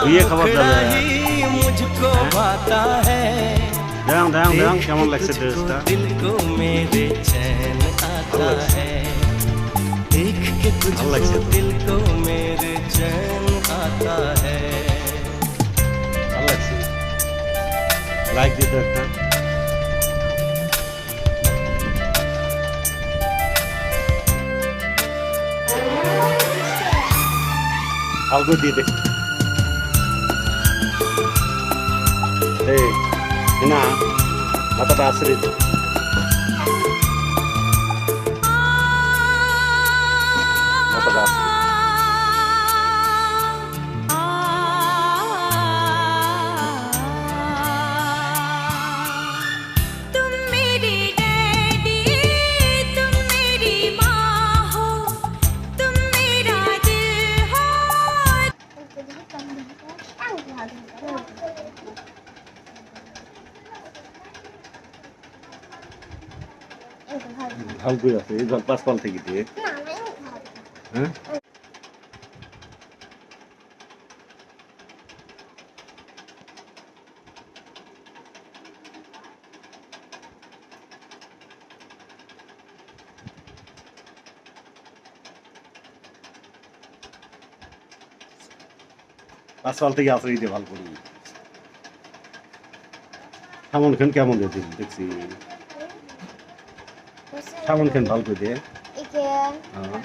ধুয়ে খাবার যাবে मुझको भाता है দেখ কেমন লাগছে টেস্টটা दिल को मेरे चैन आता है देख के तुझको लगছে তো। दिल को मेरे चैन आता है ভালো লাগছে লাইক দিতে একটা আলগো দিয়ে দে এই না মাথাটা আসরে মাথাটা আসরে तुम मेरी डैडी तुम मेरी माँ हो तुम मेरा दिल हो ঝাল কই আছে এই ঝাল পাঁচপাল থেকে দিয়ে হ্যাঁ পাঁচপাল থেকে আসরে দিয়ে ভালো করি সামন খান কেমন দেখছি সামন খান ভালো করে দিয়ে Ikan. হ্যাঁ